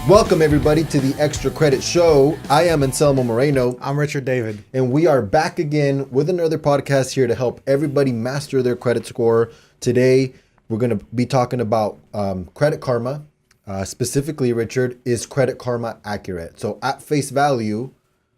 Welcome everybody to the Extra Credit Show. I am Anselmo Moreno. I'm Richard David. And we are back again with another podcast here to help everybody master their credit score. Today, we're going to be talking about Credit Karma. Specifically, Richard, is Credit Karma accurate? So at face value,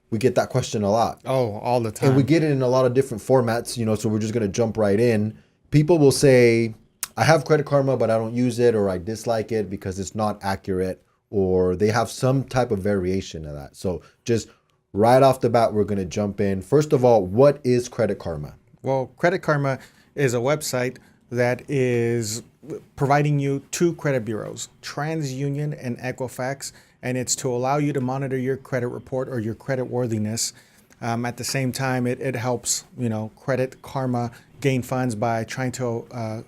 we get that question a lot. Oh, all the time. And we get it in a lot of different formats, so we're just going to jump right in. People will say, I have Credit Karma, but I don't use it, or I dislike it because it's not accurate, or they have some type of variation of that. So just right off the bat, we're going to jump in. First of all, what is Credit Karma? Well, Credit Karma is a website that is providing you two credit bureaus, TransUnion and Equifax, and it's to allow you to monitor your credit report or your credit worthiness. At the same time, it helps, Credit Karma gain funds by trying to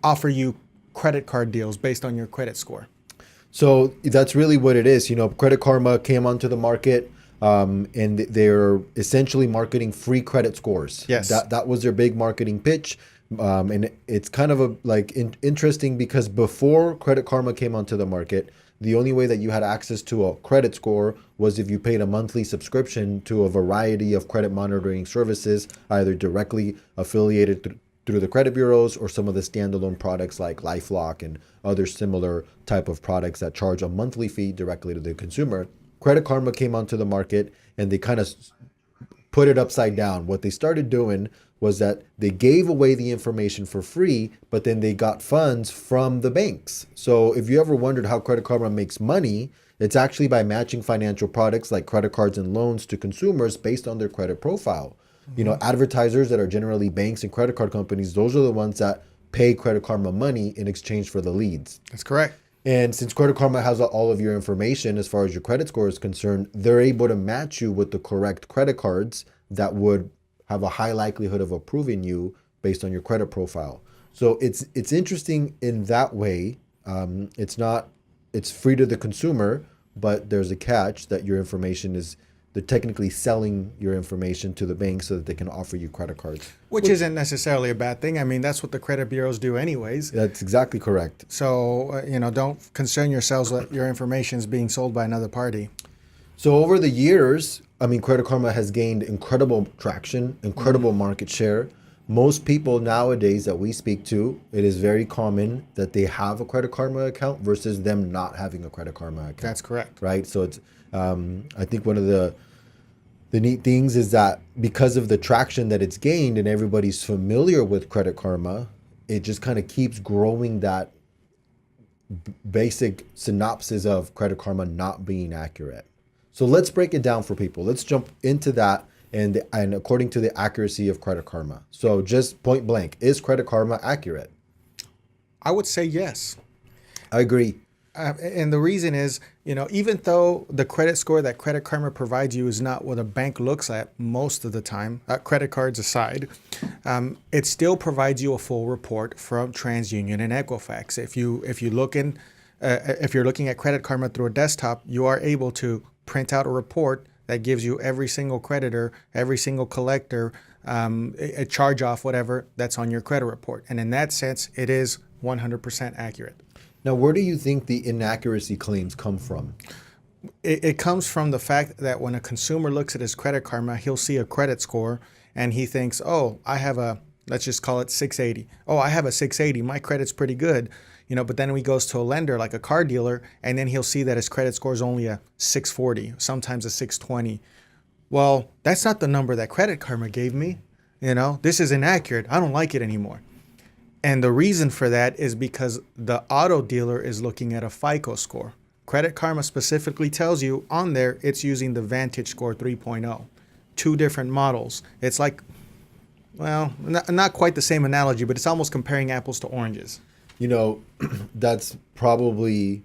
offer you credit card deals based on your credit score. So that's really what it is. Credit Karma came onto the market and they're essentially marketing free credit scores. Yes. That was their big marketing pitch. And it's kind of interesting because before Credit Karma came onto the market, the only way that you had access to a credit score was if you paid a monthly subscription to a variety of credit monitoring services, either directly affiliated through the credit bureaus or some of the standalone products like LifeLock and other similar type of products that charge a monthly fee directly to the consumer. Credit Karma came onto the market and they kind of put it upside down. What they started doing was that they gave away the information for free, but then they got funds from the banks. So if you ever wondered how Credit Karma makes money, it's actually by matching financial products like credit cards and loans to consumers based on their credit profile. Advertisers that are generally banks and credit card companies, those are the ones that pay Credit Karma money in exchange for the leads. That's correct. And since Credit Karma has all of your information as far as your credit score is concerned, they're able to match you with the correct credit cards that would have a high likelihood of approving you based on your credit profile. So it's interesting in that way. It's free to the consumer, but there's a catch that your information is, they're technically selling your information to the bank so that they can offer you credit cards. Which isn't necessarily a bad thing. I mean, that's what the credit bureaus do anyways. That's exactly correct. So, don't concern yourselves that your information is being sold by another party. So over the years, Credit Karma has gained incredible traction, incredible market share. Most people nowadays that we speak to, it is very common that they have a Credit Karma account versus them not having a Credit Karma account. That's correct. Right? So it's, I think one of the neat things is that because of the traction that it's gained and everybody's familiar with Credit Karma, it just kind of keeps growing that basic synopsis of Credit Karma not being accurate. So let's break it down for people. Let's jump into that and according to the accuracy of Credit Karma. So just point blank, is Credit Karma accurate? I would say yes. I agree. And the reason is, even though the credit score that Credit Karma provides you is not what a bank looks at most of the time, credit cards aside, it still provides you a full report from TransUnion and Equifax. If you're looking at Credit Karma through a desktop, you are able to print out a report that gives you every single creditor, every single collector, a charge off, whatever that's on your credit report. And in that sense, it is 100% accurate. Now, where do you think the inaccuracy claims come from? It comes from the fact that when a consumer looks at his Credit Karma, he'll see a credit score and he thinks, oh, I have let's just call it 680. Oh, I have a 680. My credit's pretty good. But then he goes to a lender like a car dealer, and then he'll see that his credit score is only a 640, sometimes a 620. Well, that's not the number that Credit Karma gave me. This is inaccurate. I don't like it anymore. And the reason for that is because the auto dealer is looking at a FICO score. Credit Karma specifically tells you on there it's using the Vantage Score 3.0. Two different models. It's like, well, not quite the same analogy, but it's almost comparing apples to oranges. That's probably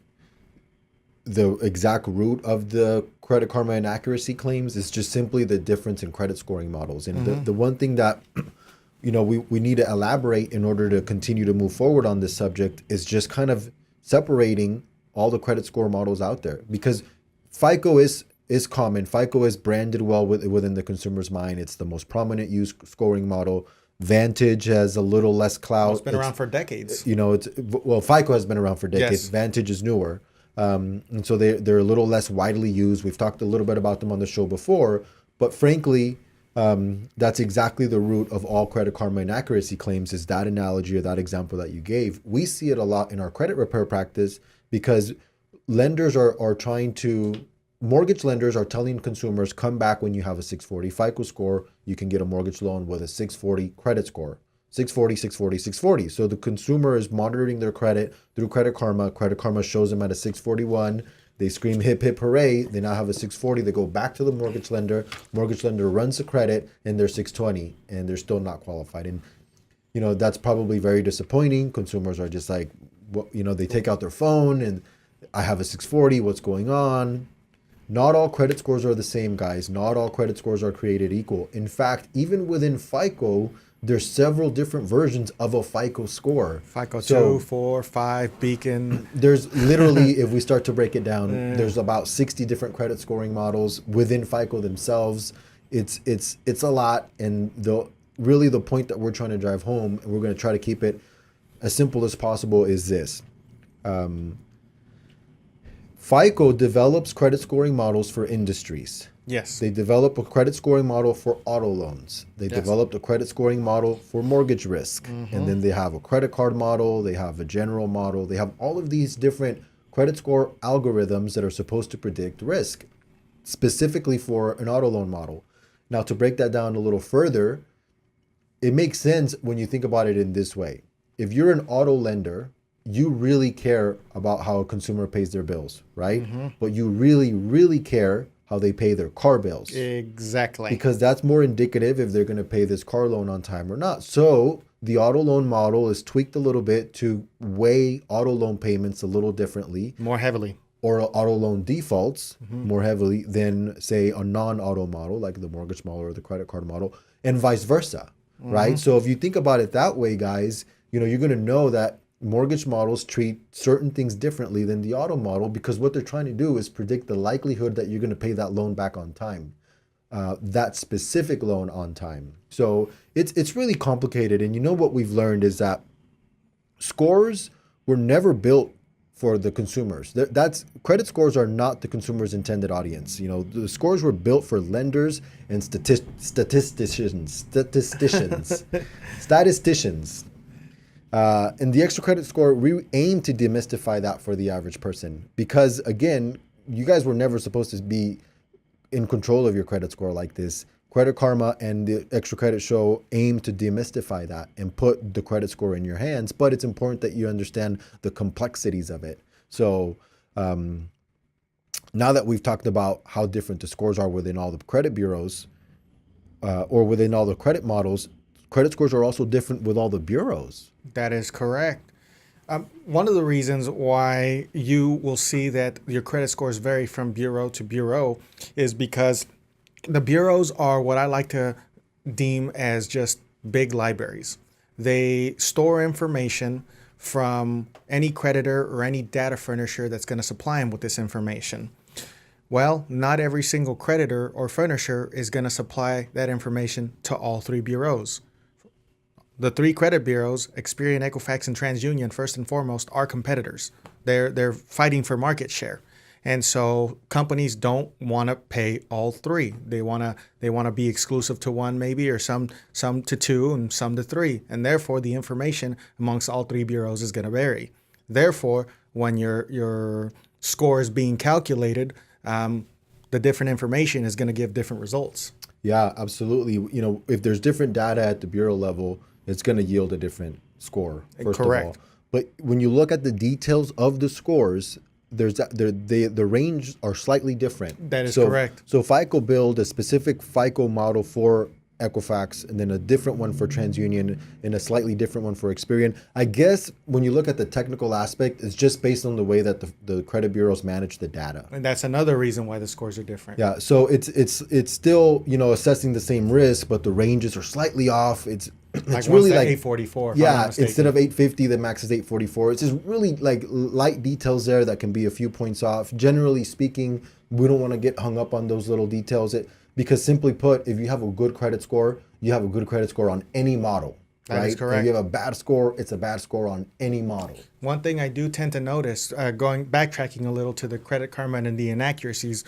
the exact root of the Credit Karma inaccuracy claims. Is just simply the difference in credit scoring models. And the one thing that we need to elaborate in order to continue to move forward on this subject is just kind of separating all the credit score models out there, because FICO is common. FICO is branded well within the consumer's mind. It's the most prominent used scoring model. Vantage has a little less clout. It's been around for decades. FICO has been around for decades. Yes. Vantage is newer. And so they're a little less widely used. We've talked a little bit about them on the show before, but frankly, that's exactly the root of all Credit Karma inaccuracy claims, is that analogy or that example that you gave. We see it a lot in our credit repair practice because lenders are trying to, mortgage lenders are telling consumers, come back when you have a 640 FICO score, you can get a mortgage loan with a 640 credit score. 640, 640, 640. So the consumer is monitoring their credit through Credit Karma. Credit Karma shows them at a 641. They scream hip hip hooray. They now have a 640. They go back to the mortgage lender. Mortgage lender runs the credit and they're 620 and they're still not qualified. And that's probably very disappointing. Consumers are just like, they take out their phone and I have a 640. What's going on? Not all credit scores are the same, guys. Not all credit scores are created equal. In fact, even within FICO, there's several different versions of a FICO score. FICO 2, 4, 5, Beacon. There's literally, if we start to break it down, there's about 60 different credit scoring models within FICO themselves. It's a lot. And the point that we're trying to drive home, and we're going to try to keep it as simple as possible, is this. FICO develops credit scoring models for industries. Yes. They develop a credit scoring model for auto loans. They developed a credit scoring model for mortgage risk. And then they have a credit card model. They have a general model. They have all of these different credit score algorithms that are supposed to predict risk, specifically for an auto loan model. Now, to break that down a little further, it makes sense when you think about it in this way. If you're an auto lender, you really care about how a consumer pays their bills, right? But you really, really care how they pay their car bills. Exactly. Because that's more indicative if they're going to pay this car loan on time or not. So the auto loan model is tweaked a little bit to weigh auto loan payments a little differently. More heavily. Or auto loan defaults more heavily than, say, a non-auto model, like the mortgage model or the credit card model, and vice versa, right? So if you think about it that way, guys, you're going to know that mortgage models treat certain things differently than the auto model, because what they're trying to do is predict the likelihood that you're going to pay that loan back on time, that specific loan on time. So it's really complicated. And what we've learned is that scores were never built for the consumers. That's credit scores are not the consumer's intended audience. The scores were built for lenders and statisticians. And the extra credit score, we aim to demystify that for the average person, because again, you guys were never supposed to be in control of your credit score like this. Credit Karma and the Extra Credit Show aim to demystify that and put the credit score in your hands, but it's important that you understand the complexities of it. So now that we've talked about how different the scores are within all the credit bureaus or within all the credit models, credit scores are also different with all the bureaus. That is correct. One of the reasons why you will see that your credit scores vary from bureau to bureau is because the bureaus are what I like to deem as just big libraries. They store information from any creditor or any data furnisher that's going to supply them with this information. Well, not every single creditor or furnisher is going to supply that information to all three bureaus. The three credit bureaus, Experian, Equifax, and TransUnion, first and foremost, are competitors. They're fighting for market share. And so companies don't want to pay all three. They want to be exclusive to one maybe, or some to two and some to three. And therefore, the information amongst all three bureaus is going to vary. Therefore, when your score is being calculated, the different information is going to give different results. Yeah, absolutely. If there's different data at the bureau level, it's going to yield a different score, first Correct. of all. But when you look at the details of the scores, the range are slightly different. That is correct. So FICO build a specific FICO model for Equifax, and then a different one for TransUnion, and a slightly different one for Experian. I guess when you look at the technical aspect, it's just based on the way that the credit bureaus manage the data. And that's another reason why the scores are different. Yeah, so it's still assessing the same risk, but the ranges are slightly off. It's really like 844. Yeah, instead of 850, the max is 844. It's just really like light details there that can be a few points off. Generally speaking, we don't want to get hung up on those little details. Because simply put, if you have a good credit score, you have a good credit score on any model. That is right? If correct. you have a bad score, it's a bad score on any model. One thing I do tend to notice, backtracking a little to the Credit Karma and the inaccuracies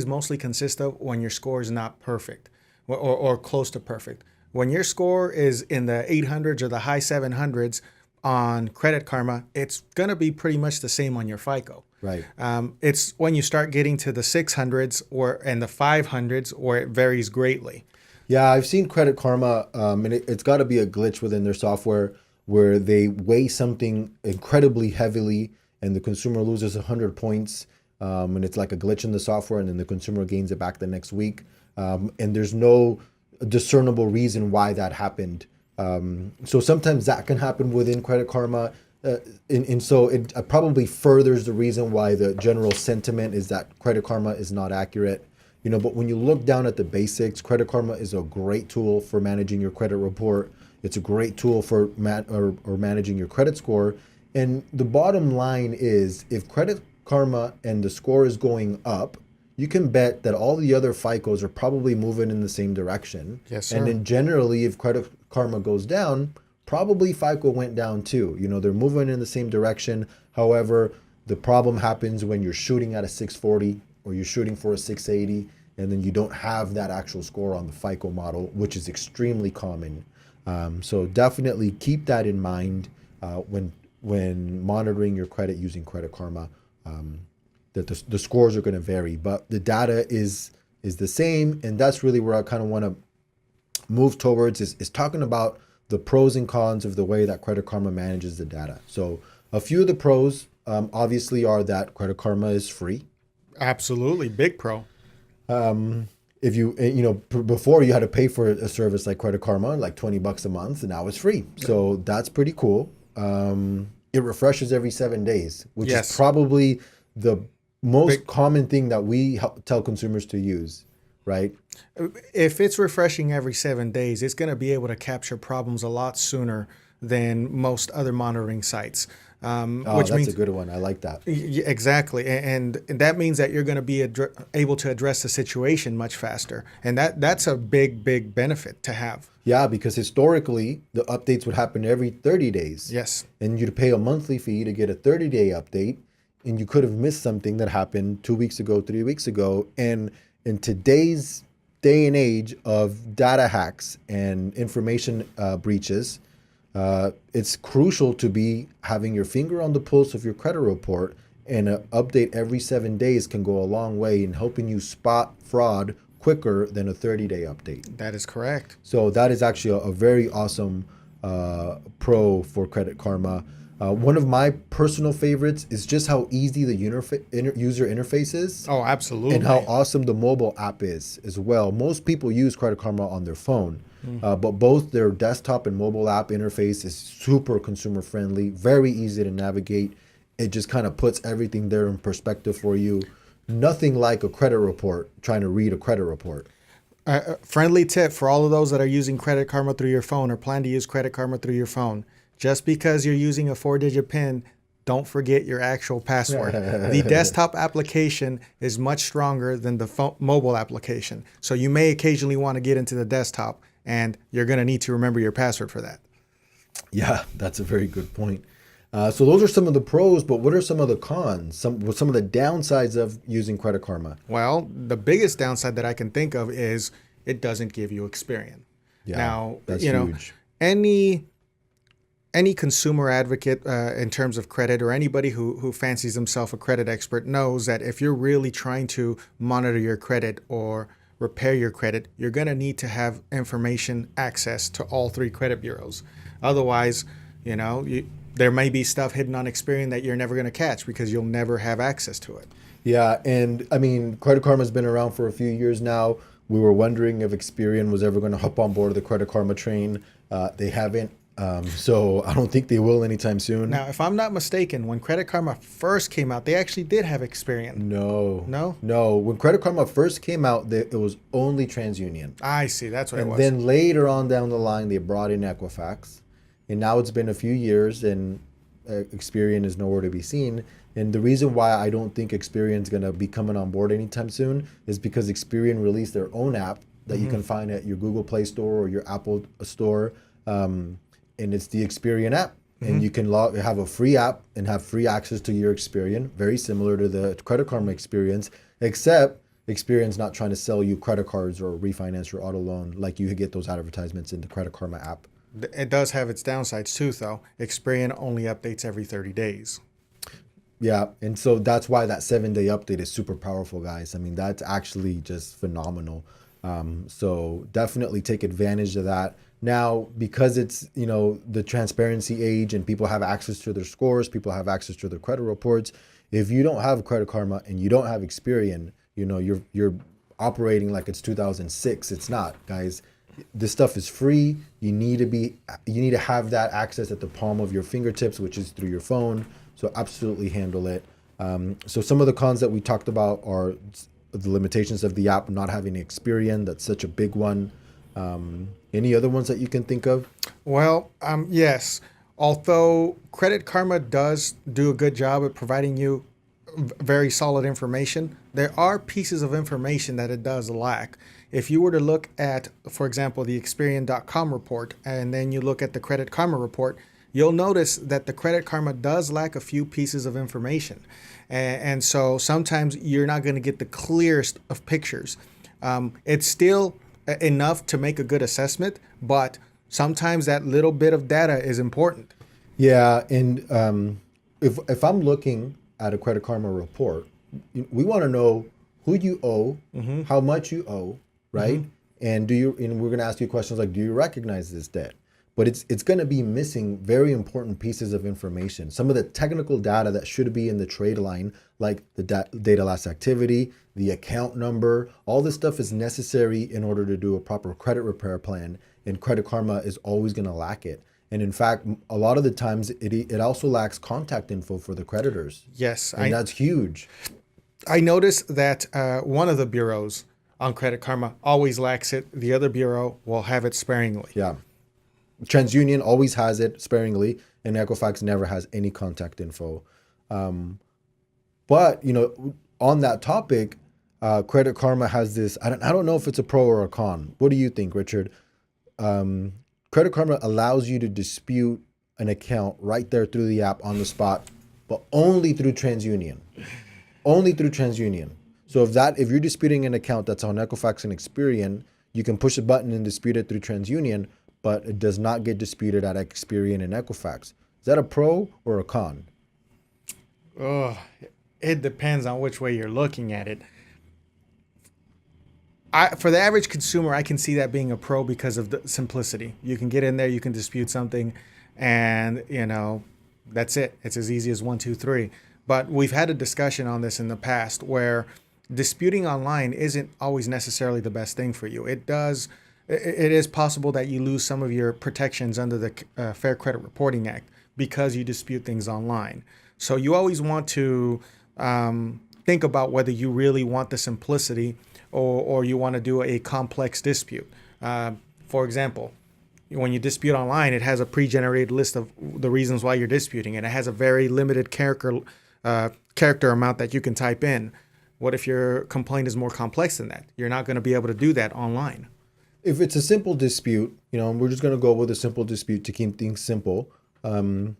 mostly consist of when your score is not perfect or close to perfect. When your score is in the 800s or the high 700s on Credit Karma, it's going to be pretty much the same on your FICO. Right. It's when you start getting to the 600s and the 500s where it varies greatly. Yeah, I've seen Credit Karma, and it's got to be a glitch within their software where they weigh something incredibly heavily and the consumer loses 100 points, and it's like a glitch in the software, and then the consumer gains it back the next week. And there's no discernible reason why that happened. So sometimes that can happen within Credit Karma. And so it probably furthers the reason why the general sentiment is that Credit Karma is not accurate. But when you look down at the basics, Credit Karma is a great tool for managing your credit report. It's a great tool for managing your credit score. And the bottom line is, if Credit Karma and the score is going up, you can bet that all the other FICOs are probably moving in the same direction. Yes, sir. And then generally, if Credit Karma goes down, probably FICO went down too. They're moving in the same direction. However, the problem happens when you're shooting at a 640 or you're shooting for a 680, and then you don't have that actual score on the FICO model, which is extremely common. So definitely keep that in mind when monitoring your credit using Credit Karma. That the scores are going to vary, but the data is the same, and that's really where I kind of want to move towards is talking about the pros and cons of the way that Credit Karma manages the data. So a few of the pros obviously are that Credit Karma is free. Absolutely, big pro. If before you had to pay for a service like Credit Karma, like $20 a month, and now it's free. So that's pretty cool. It refreshes every 7 days, which is probably the most common thing that we tell consumers to use, right? If it's refreshing every 7 days, it's going to be able to capture problems a lot sooner than most other monitoring sites. Which that's a good one. I like that. Exactly. And that means that you're going to be able to address the situation much faster. And that's a big, big benefit to have. Yeah, because historically, the updates would happen every 30 days. Yes. And you'd pay a monthly fee to get a 30-day update. And you could have missed something that happened 2 weeks ago, 3 weeks ago. And in today's day and age of data hacks and information breaches, it's crucial to be having your finger on the pulse of your credit report, and an update every 7 days can go a long way in helping you spot fraud quicker than a 30-day update. That is correct. So that is actually a very awesome pro for Credit Karma. One of my personal favorites is just how easy the user interface is. Oh, absolutely. And how awesome the mobile app is as well. Most people use Credit Karma on their phone, but both their desktop and mobile app interface is super consumer friendly, very easy to navigate. It just kind of puts everything there in perspective for you. Nothing like a credit report, trying to read a credit report. Friendly tip for all of those that are using Credit Karma through your phone or plan to use Credit Karma through your phone. Just because you're using a 4-digit PIN, don't forget your actual password. The desktop application is much stronger than the mobile application. So you may occasionally want to get into the desktop, and you're going to need to remember your password for that. Yeah, that's a very good point. So those are some of the pros, but what are some of the cons? Some of the downsides of using Credit Karma? Well, the biggest downside that I can think of is it doesn't give you Experian. Yeah, now, that's huge. Any consumer advocate in terms of credit, or anybody who fancies himself a credit expert, knows that if you're really trying to monitor your credit or repair your credit, you're going to need to have information access to all 3 credit bureaus. Otherwise, there may be stuff hidden on Experian that you're never going to catch because you'll never have access to it. Yeah, and I mean, Credit Karma's been around for a few years now. We were wondering if Experian was ever going to hop on board the Credit Karma train. They haven't. So I don't think they will anytime soon. Now, if I'm not mistaken, when Credit Karma first came out, they actually did have Experian. No. When Credit Karma first came out, it was only TransUnion. I see. That's what it was. And then later on down the line, they brought in Equifax. And now it's been a few years, and Experian is nowhere to be seen. And the reason why I don't think Experian is going to be coming on board anytime soon is because Experian released their own app that you can find at your Google Play Store or your Apple Store. and it's the Experian app. And you can have a free app and have free access to your Experian, very similar to the Credit Karma experience, except Experian's not trying to sell you credit cards or refinance your auto loan like you get those advertisements in the Credit Karma app. It does have its downsides too, though. Experian only updates every 30 days. Yeah, and so that's why that 7-day update is super powerful, guys. I mean, that's actually just phenomenal. So definitely take advantage of that. Now, because it's, the transparency age and people have access to their scores, people have access to their credit reports. If you don't have Credit Karma and you don't have Experian, you're operating like it's 2006. It's not, guys. This stuff is free. You need to have that access at the palm of your fingertips, which is through your phone. So absolutely handle it. So some of the cons that we talked about are the limitations of the app not having Experian. That's such a big one. Any other ones that you can think of? Well, yes. Although Credit Karma does do a good job at providing you very solid information, there are pieces of information that it does lack. If you were to look at, for example, the Experian.com report, and then you look at the Credit Karma report, you'll notice that the Credit Karma does lack a few pieces of information. And so sometimes you're not going to get the clearest of pictures. It's still enough to make a good assessment, but sometimes that little bit of data is important. Yeah, and if I'm looking at a Credit Karma report, we want to know who you owe, how much you owe, right? And and we're going to ask you questions like, do you recognize this debt? But it's going to be missing very important pieces of information. Some of the technical data that should be in the trade line, like the data last activity, the account number, all this stuff is necessary in order to do a proper credit repair plan. And Credit Karma is always going to lack it. And in fact, a lot of the times it also lacks contact info for the creditors. Yes. And that's huge. I noticed that one of the bureaus on Credit Karma always lacks it. The other bureau will have it sparingly. Yeah. TransUnion always has it sparingly, and Equifax never has any contact info. But on that topic, Credit Karma has this. I don't know if it's a pro or a con. What do you think, Richard? Credit Karma allows you to dispute an account right there through the app on the spot, but only through TransUnion. Only through TransUnion. So if you're disputing an account that's on Equifax and Experian, you can push a button and dispute it through TransUnion, but it does not get disputed at Experian and Equifax. Is that a pro or a con? Oh, it depends on which way you're looking at it. For the average consumer, I can see that being a pro because of the simplicity. You can get in there, you can dispute something, and that's it. It's as easy as 1, 2, 3. But we've had a discussion on this in the past where disputing online isn't always necessarily the best thing for you. It is possible that you lose some of your protections under the Fair Credit Reporting Act because you dispute things online. So you always want to think about whether you really want the simplicity or you want to do a complex dispute. For example, when you dispute online, it has a pre-generated list of the reasons why you're disputing, and it has a very limited character amount that you can type in. What if your complaint is more complex than that? You're not going to be able to do that online. If it's a simple dispute, we're just going to go with a simple dispute to keep things simple. I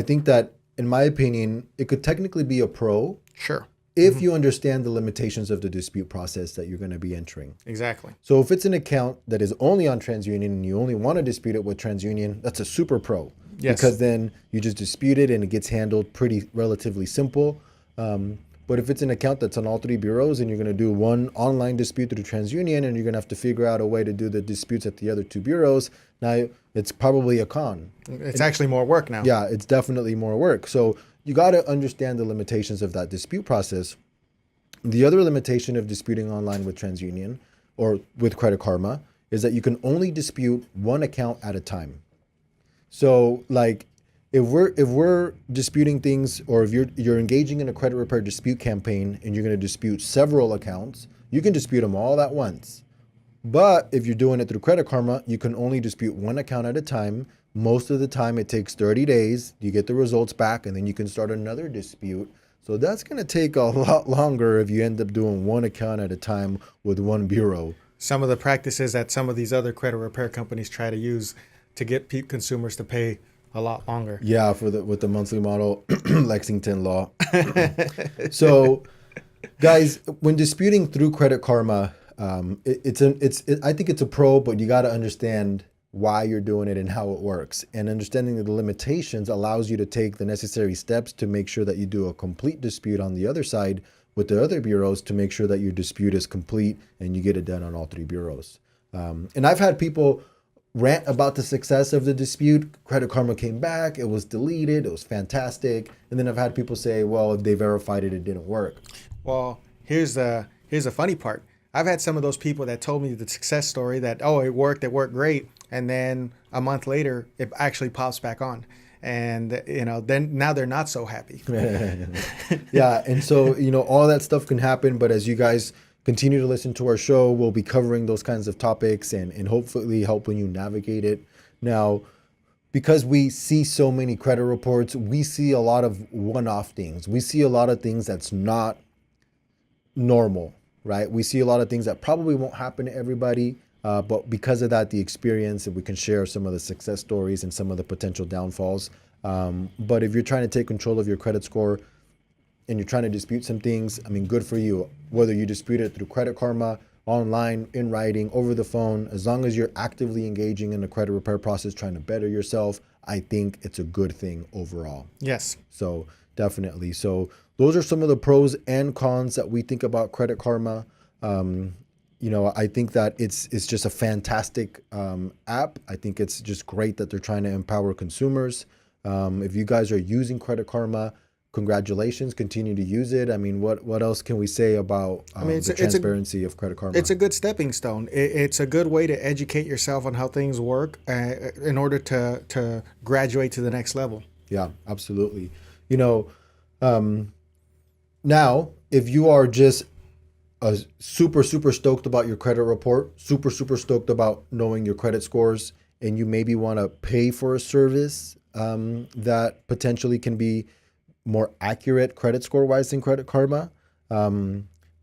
think that, in my opinion, it could technically be a pro. Sure. If you understand the limitations of the dispute process that you're going to be entering. Exactly. So if it's an account that is only on TransUnion and you only want to dispute it with TransUnion, that's a super pro. Yes. Because then you just dispute it and it gets handled relatively simple. But if it's an account that's on all three bureaus and you're going to do one online dispute through TransUnion and you're going to have to figure out a way to do the disputes at the other two bureaus, now it's probably a con. It's actually more work now. Yeah, it's definitely more work. So you got to understand the limitations of that dispute process. The other limitation of disputing online with TransUnion or with Credit Karma is that you can only dispute one account at a time. So like if we're disputing things, or if you're engaging in a credit repair dispute campaign and you're going to dispute several accounts, you can dispute them all at once. But if you're doing it through Credit Karma, you can only dispute one account at a time. Most of the time it takes 30 days. You get the results back and then you can start another dispute. So that's going to take a lot longer if you end up doing one account at a time with one bureau. some of the practices that some of these other credit repair companies try to use to get consumers to pay a lot longer. Yeah, with the monthly model, Lexington law. So, guys, when disputing through Credit Karma, I think it's a pro, but you got to understand why you're doing it and how it works. And understanding the limitations allows you to take the necessary steps to make sure that you do a complete dispute on the other side with the other bureaus to make sure that your dispute is complete and you get it done on all three bureaus. And I've had people rant about the success of the dispute. Credit Karma came back, it was deleted, it was fantastic. And then I've had people say, well, if they verified it, it didn't work. Well, here's the funny part. I've had some of those people that told me the success story that, oh, it worked great. And then a month later, it actually pops back on. And, then now they're not so happy. Yeah. And so, all that stuff can happen. But as you guys continue to listen to our show, we'll be covering those kinds of topics and hopefully helping you navigate it. Now, because we see so many credit reports, we see a lot of one-off things. We see a lot of things that's not normal, right? We see a lot of things that probably won't happen to everybody. But because of that, the experience, and we can share some of the success stories and some of the potential downfalls. But if you're trying to take control of your credit score and you're trying to dispute some things, I mean, good for you. Whether you dispute it through Credit Karma, online, in writing, over the phone, as long as you're actively engaging in the credit repair process, trying to better yourself, I think it's a good thing overall. Yes. So definitely. So those are some of the pros and cons that we think about Credit Karma. I think that it's just a fantastic app. I think it's just great that they're trying to empower consumers. If you guys are using Credit Karma, congratulations, continue to use it. I mean, what else can we say about the transparency of Credit Karma? It's a good stepping stone. It's a good way to educate yourself on how things work in order to graduate to the next level. Yeah, absolutely. Now, if you are just super stoked about your credit report, super stoked about knowing your credit scores, and you maybe want to pay for a service that potentially can be more accurate credit score wise than Credit Karma,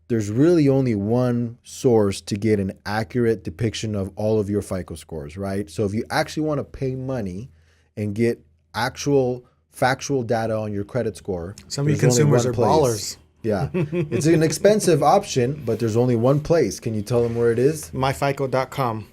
there's really only one source to get an accurate depiction of all of your FICO scores, right? So if you actually want to pay money and get actual factual data on your credit score, some of you consumers are ballers. Yeah, it's an expensive option, but there's only one place. Can you tell them where it is? myfico.com.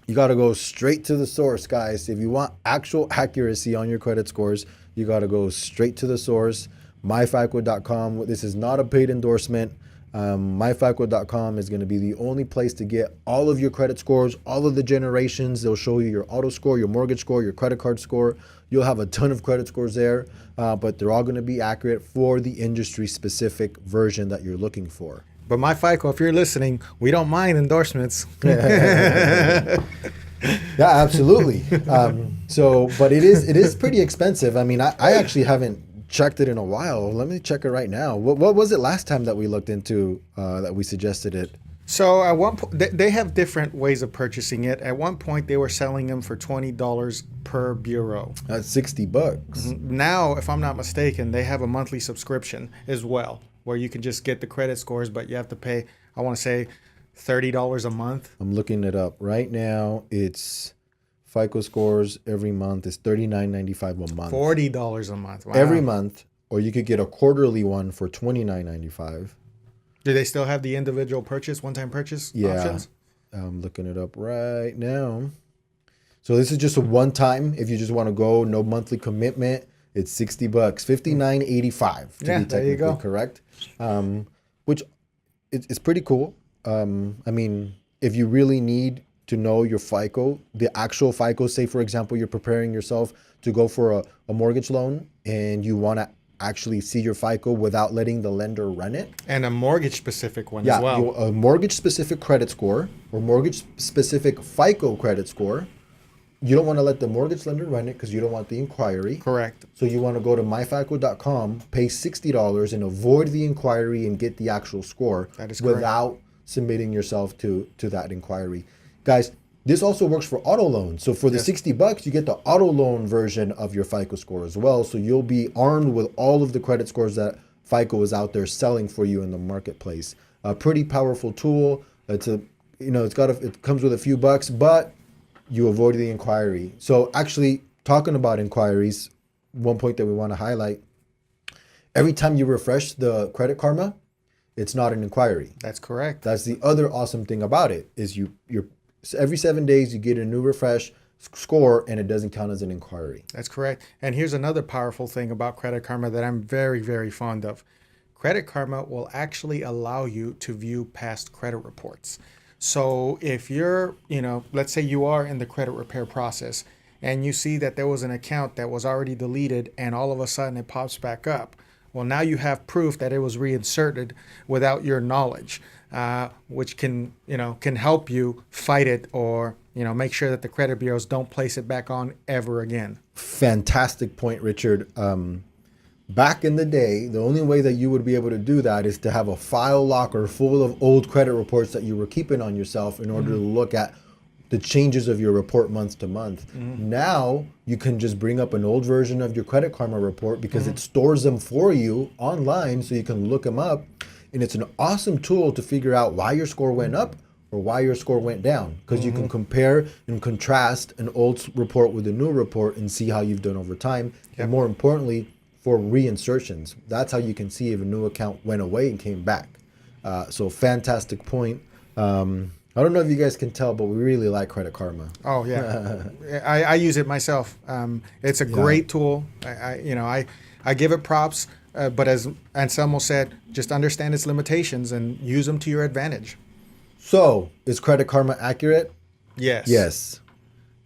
You got to go straight to the source, guys. If you want actual accuracy on your credit scores, you got to go straight to the source, myfico.com. This is not a paid endorsement. Myfico.com is going to be the only place to get all of your credit scores, all of the generations. They'll show you your auto score, your mortgage score, your credit card score. You'll have a ton of credit scores there, but they're all going to be accurate for the industry-specific version that you're looking for. But MyFICO, if you're listening, we don't mind endorsements. Yeah, absolutely. But it is pretty expensive. I mean, I actually haven't checked it in a while. Let me check it right now. What was it last time that we looked into that we suggested it? So at one point, they have different ways of purchasing it. At one point, they were selling them for $20 per bureau. That's $60. Now, if I'm not mistaken, they have a monthly subscription as well, where you can just get the credit scores, but you have to pay, I want to say, $30 a month. I'm looking it up right now. It's FICO scores every month is $39.95 a month. $40 a month. Wow. Every month, or you could get a quarterly one for $29.95. Do they still have the individual purchase, one-time purchase options? I'm looking it up right now. So this is just a one-time. If you just want to go, no monthly commitment, it's $60, $59.85 to be technically correct. Which it's pretty cool. I mean, if you really need to know your FICO, the actual FICO, say for example, you're preparing yourself to go for a mortgage loan and you want to actually see your FICO without letting the lender run it. And a mortgage specific one as well. A mortgage specific credit score or mortgage specific FICO credit score. You don't want to let the mortgage lender run it because you don't want the inquiry. Correct. So you want to go to myfico.com, pay $60 and avoid the inquiry and get the actual score. That is correct. Without submitting yourself to that inquiry. Guys, this also works for auto loans. So for the $60, you get the auto loan version of your FICO score as well. So you'll be armed with all of the credit scores that FICO is out there selling for you in the marketplace. A pretty powerful tool. It's it comes with a few bucks, but you avoid the inquiry. So actually, talking about inquiries, one point that we want to highlight: every time you refresh the Credit Karma, it's not an inquiry. That's correct. That's the other awesome thing about it is you're every 7 days you get a new refresh score and it doesn't count as an inquiry. That's correct. And here's another powerful thing about Credit Karma that I'm very, very fond of. Credit Karma will actually allow you to view past credit reports. So if you're, let's say you are in the credit repair process and you see that there was an account that was already deleted and all of a sudden it pops back up. Well, now you have proof that it was reinserted without your knowledge, which can help you fight it or, make sure that the credit bureaus don't place it back on ever again. Fantastic point, Richard. Back in the day, the only way that you would be able to do that is to have a file locker full of old credit reports that you were keeping on yourself in order to look at the changes of your report month to month. Now you can just bring up an old version of your Credit Karma report because it stores them for you online so you can look them up. And it's an awesome tool to figure out why your score went up or why your score went down, because you can compare and contrast an old report with a new report and see how you've done over time. And more importantly, for reinsertions, that's how you can see if a new account went away and came back. So fantastic point. I don't know if you guys can tell, but we really like Credit Karma. Oh yeah, I use it myself. It's a great tool. I give it props, but as Anselmo said, just understand its limitations and use them to your advantage. So is Credit Karma accurate? Yes. Yes.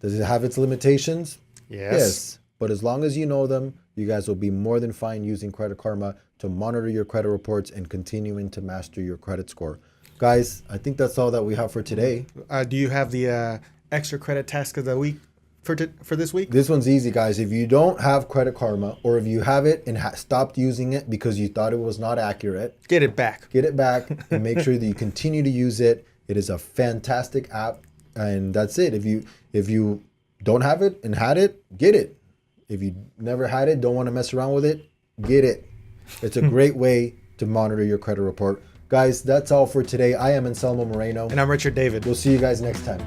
Does it have its limitations? Yes. But as long as you know them, you guys will be more than fine using Credit Karma to monitor your credit reports and continuing to master your credit score. Guys, I think that's all that we have for today. Do you have the extra credit task of the week for this week? This one's easy, guys. If you don't have Credit Karma, or if you have it and stopped using it because you thought it was not accurate, get it back. Get it back and make sure that you continue to use it. It is a fantastic app, and that's it. If you don't have it and had it, get it. If you never had it, don't want to mess around with it, get it. It's a great way to monitor your credit report. Guys, that's all for today. I am Anselmo Moreno. And I'm Richard David. We'll see you guys next time.